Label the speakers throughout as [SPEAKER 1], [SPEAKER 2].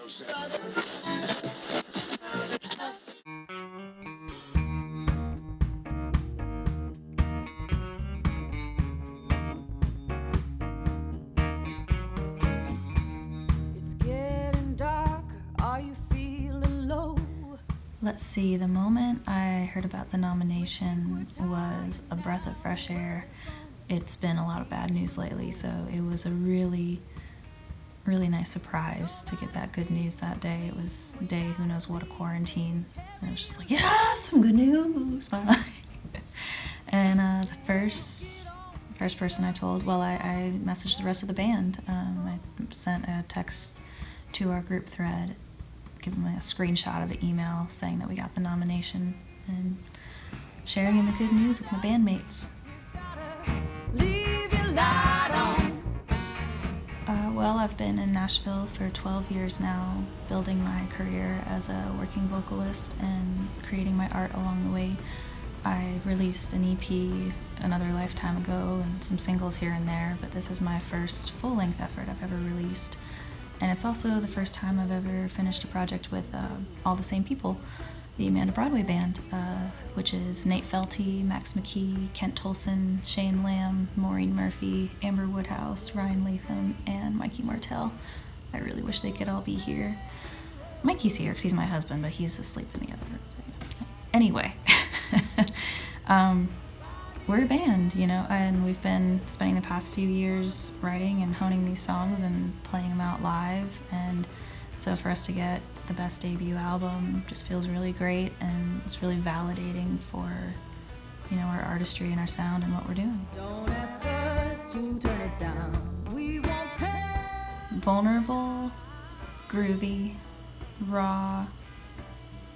[SPEAKER 1] It's getting dark. Are you feeling low?
[SPEAKER 2] Let's see, the moment I heard about the nomination was a breath of fresh air. It's been a lot of bad news lately, so it was a really nice surprise to get that good news that day. It was a day, who knows what, a quarantine. And I was just like, yes, some good news, finally. And the first person I told, well, I messaged the rest of the band. I sent a text to our group thread, giving them a screenshot of the email saying that we got the nomination and sharing in the good news with my bandmates.
[SPEAKER 1] Leave your light on.
[SPEAKER 2] Well, I've been in Nashville for 12 years now, building my career as a working vocalist and creating my art along the way. I released an EP another lifetime ago and some singles here and there, but this is my first full-length effort I've ever released. And it's also the first time I've ever finished a project with all the same people. The IMA Broadway Band, which is Nate Felty, Max McKee, Kent Tolson, Shane Lamb, Maureen Murphy, Amber Woodhouse, Ryan Latham, and Mikey Martell. I really wish they could all be here. Mikey's here because he's my husband, but he's asleep in the other room. Anyway, we're a band, and we've been spending the past few years writing and honing these songs and playing them out live, and so for us to get the best debut album just feels really great, and it's really validating for our artistry and our sound and what we're doing.
[SPEAKER 1] Don't ask us to turn it down. We won't tell.
[SPEAKER 2] Vulnerable, groovy, raw,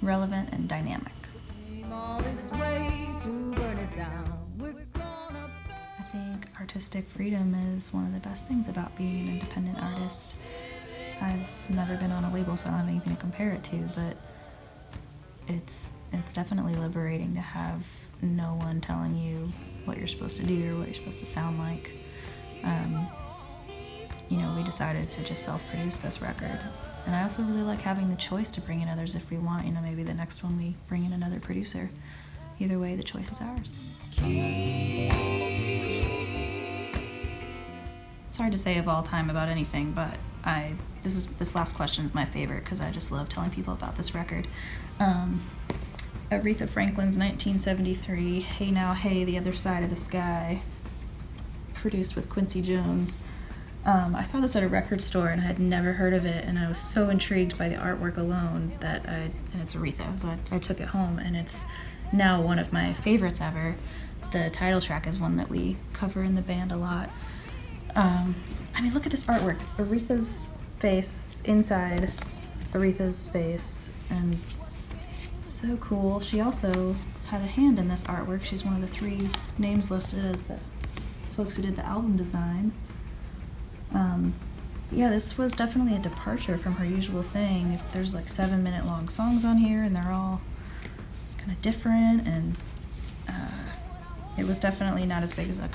[SPEAKER 2] relevant, and dynamic.
[SPEAKER 1] Came all this way to burn it down. We're gonna
[SPEAKER 2] I think artistic freedom is one of the best things about being an independent artist. I've never been on a label, so I don't have anything to compare it to, but it's definitely liberating to have no one telling you what you're supposed to do or what you're supposed to sound like. We decided to just self-produce this record, and I also really like having the choice to bring in others if we want. Maybe the next one we bring in another producer. Either way, the choice is ours. It's hard to say of all time about anything, but this last question is my favorite because I just love telling people about this record. Aretha Franklin's 1973 Hey Now Hey, The Other Side of the Sky, produced with Quincy Jones. I saw this at a record store and I had never heard of it, and I was so intrigued by the artwork alone and it's Aretha, so I took it home, and it's now one of my favorites ever. The title track is one that we cover in the band a lot. Look at this artwork. It's Aretha's face inside Aretha's face, and it's so cool. She also had a hand in this artwork. She's one of the 3 names listed as the folks who did the album design. This was definitely a departure from her usual thing. There's 7-minute long songs on here, and they're all kind of different, and it was definitely not as big as a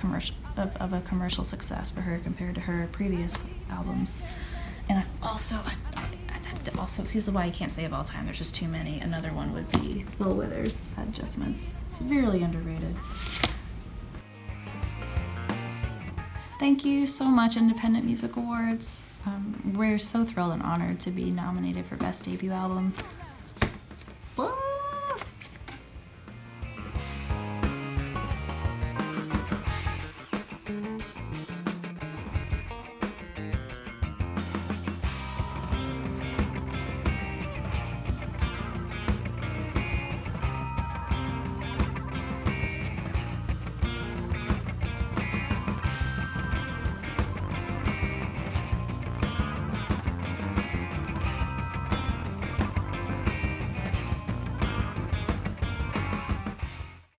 [SPEAKER 2] commercial success for her compared to her previous albums. And also, this is why you can't say of all time. There's just too many. Another one would be Bill Withers, Adjustments. Severely underrated. Thank you so much, Independent Music Awards. We're so thrilled and honored to be nominated for Best Debut Album.